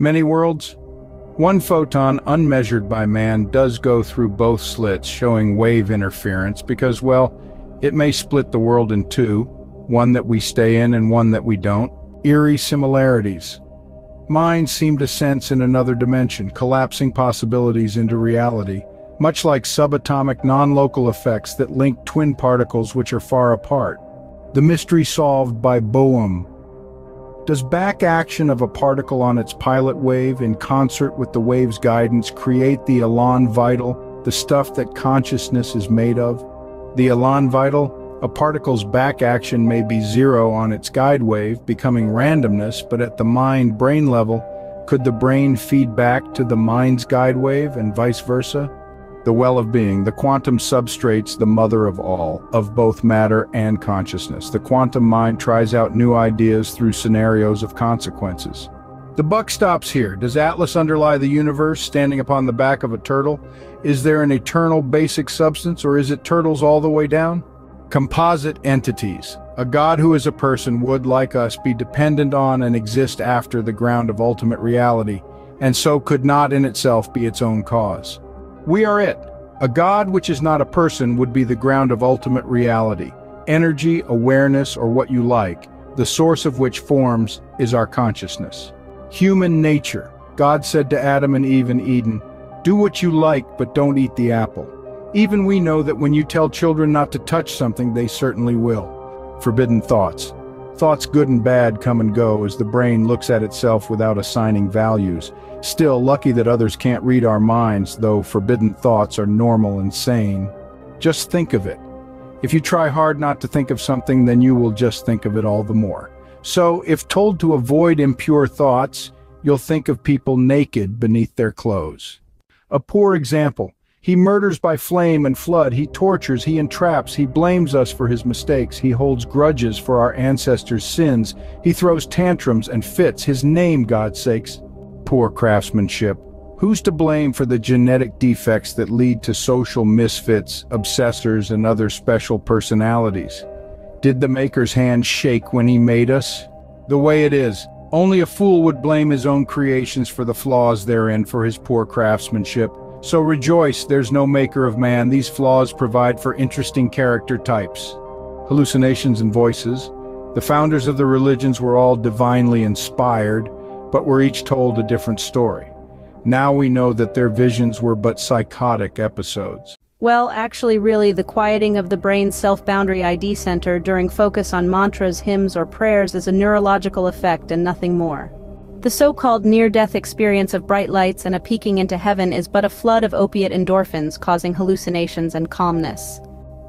Many worlds? One photon, unmeasured by man, does go through both slits, showing wave interference because, well, it may split the world in two, one that we stay in and one that we don't. Eerie similarities. Minds seem to sense in another dimension, collapsing possibilities into reality, much like subatomic non-local effects that link twin particles which are far apart. The mystery solved by Bohm. Does back action of a particle on its pilot wave in concert with the wave's guidance create the elan vital, the stuff that consciousness is made of? The elan vital, a particle's back action may be zero on its guide wave, becoming randomness, but at the mind-brain level, could the brain feed back to the mind's guide wave and vice versa? The well of being, the quantum substrate's the mother of all, of both matter and consciousness. The quantum mind tries out new ideas through scenarios of consequences. The buck stops here. Does Atlas underlie the universe, standing upon the back of a turtle? Is there an eternal basic substance, or is it turtles all the way down? Composite entities. A God who is a person would, like us, be dependent on and exist after the ground of ultimate reality, and so could not in itself be its own cause. We are it. A God which is not a person would be the ground of ultimate reality. Energy, awareness, or what you like, the source of which forms is our consciousness. Human nature. God said to Adam and Eve in Eden, "Do what you like, but don't eat the apple." Even we know that when you tell children not to touch something, they certainly will. Forbidden thoughts. Thoughts good and bad come and go as the brain looks at itself without assigning values. Still, lucky that others can't read our minds, though forbidden thoughts are normal and sane. Just think of it. If you try hard not to think of something, then you will just think of it all the more. So, if told to avoid impure thoughts, you'll think of people naked beneath their clothes. A poor example. He murders by flame and flood, he tortures, he entraps, he blames us for his mistakes, he holds grudges for our ancestors' sins, he throws tantrums and fits, his name, God's sakes. Poor craftsmanship. Who's to blame for the genetic defects that lead to social misfits, obsessors, and other special personalities? Did the Maker's hand shake when he made us? The way it is, only a fool would blame his own creations for the flaws therein for his poor craftsmanship. So rejoice, there's no maker of man. These flaws provide for interesting character types. Hallucinations and voices. The founders of the religions were all divinely inspired, but were each told a different story. Now we know that their visions were but psychotic episodes. Well, actually really the quieting of the brain's self-boundary ID center during focus on mantras, hymns, or prayers is a neurological effect and nothing more. The so-called near-death experience of bright lights and a peeking into heaven is but a flood of opiate endorphins causing hallucinations and calmness.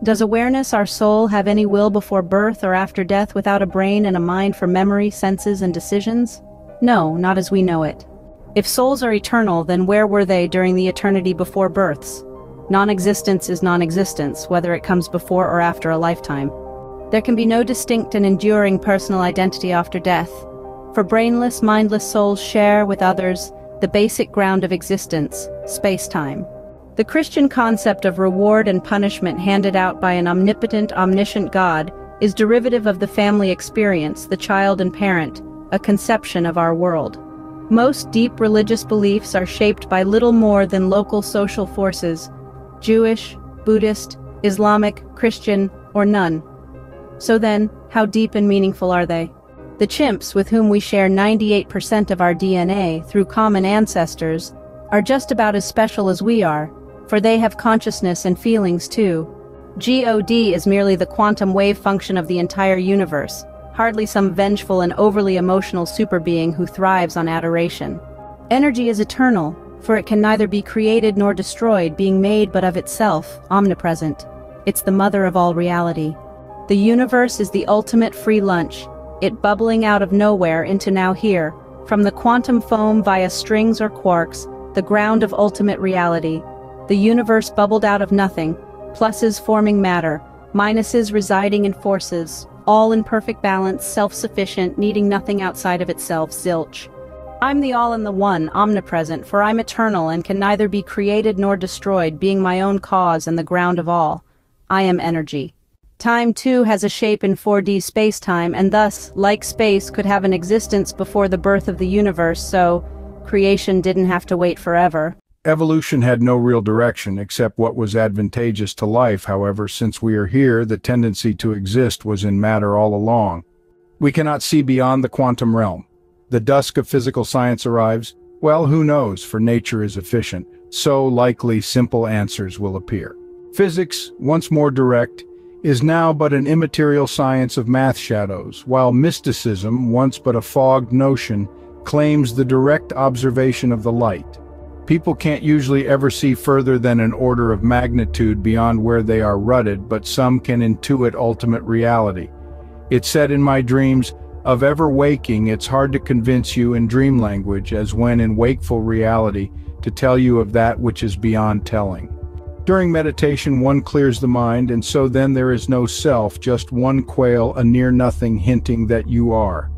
Does awareness, our soul, have any will before birth or after death without a brain and a mind for memory, senses, and decisions? No, not as we know it. If souls are eternal, then where were they during the eternity before births? Non-existence is non-existence, whether it comes before or after a lifetime. There can be no distinct and enduring personal identity after death. For brainless, mindless souls share with others the basic ground of existence, space-time. The Christian concept of reward and punishment handed out by an omnipotent, omniscient God is derivative of the family experience, the child and parent, a conception of our world. Most deep religious beliefs are shaped by little more than local social forces, Jewish, Buddhist, Islamic, Christian, or none. So then, how deep and meaningful are they? The chimps, with whom we share 98% of our DNA through common ancestors, are just about as special as we are, for they have consciousness and feelings too. God is merely the quantum wave function of the entire universe, hardly some vengeful and overly emotional superbeing who thrives on adoration. Energy is eternal, for it can neither be created nor destroyed, being made but of itself, omnipresent. It's the mother of all reality. The universe is the ultimate free lunch, it bubbling out of nowhere into now here, from the quantum foam via strings or quarks, the ground of ultimate reality. The universe bubbled out of nothing, pluses forming matter, minuses residing in forces, all in perfect balance, self-sufficient, needing nothing outside of itself, zilch. I'm the all in the one, omnipresent, for I'm eternal and can neither be created nor destroyed, being my own cause and the ground of all. I am energy. Time, too, has a shape in 4D space-time, and thus, like space, could have an existence before the birth of the universe, so, Creation didn't have to wait forever. Evolution had no real direction except what was advantageous to life. However, since we are here, the tendency to exist was in matter all along. We cannot see beyond the quantum realm. The dusk of physical science arrives. Well, who knows, for nature is efficient, so likely simple answers will appear. Physics, once more direct, is now but an immaterial science of math shadows, while mysticism, once but a fogged notion, claims the direct observation of the light. People can't usually ever see further than an order of magnitude beyond where they are rutted, but some can intuit ultimate reality. It's said in my dreams, of ever waking, it's hard to convince you in dream language as when in wakeful reality to tell you of that which is beyond telling. During meditation, one clears the mind, and so then there is no self, just one quail, a near-nothing hinting that you are.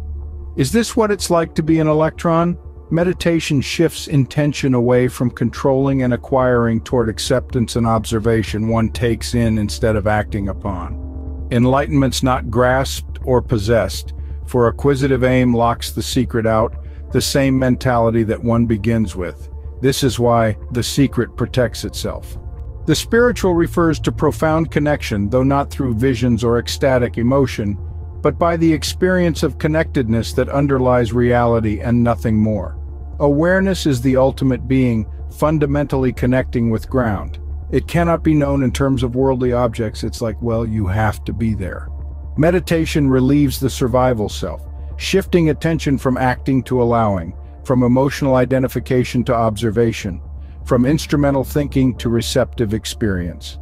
Is this what it's like to be an electron? Meditation shifts intention away from controlling and acquiring toward acceptance and observation one takes in instead of acting upon. Enlightenment's not grasped or possessed, for acquisitive aim locks the secret out, the same mentality that one begins with. This is why the secret protects itself. The spiritual refers to profound connection, though not through visions or ecstatic emotion, but by the experience of connectedness that underlies reality and nothing more. Awareness is the ultimate being, fundamentally connecting with ground. It cannot be known in terms of worldly objects. It's like, well, you have to be there. Meditation relieves the survival self, shifting attention from acting to allowing, from emotional identification to observation, from instrumental thinking to receptive experience.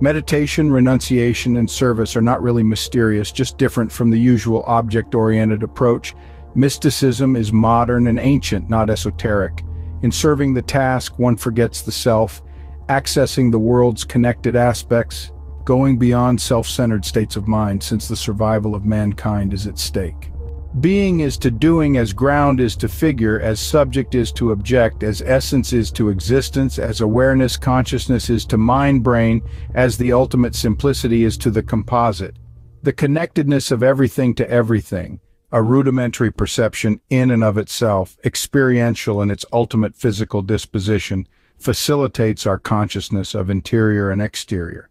Meditation, renunciation, and service are not really mysterious, just different from the usual object-oriented approach. Mysticism is modern and ancient, not esoteric. In serving the task, one forgets the self, accessing the world's connected aspects, going beyond self-centered states of mind, since the survival of mankind is at stake. Being is to doing as ground is to figure, as subject is to object, as essence is to existence, as awareness consciousness is to mind-brain, as the ultimate simplicity is to the composite. The connectedness of everything to everything, a rudimentary perception in and of itself, experiential in its ultimate physical disposition, facilitates our consciousness of interior and exterior.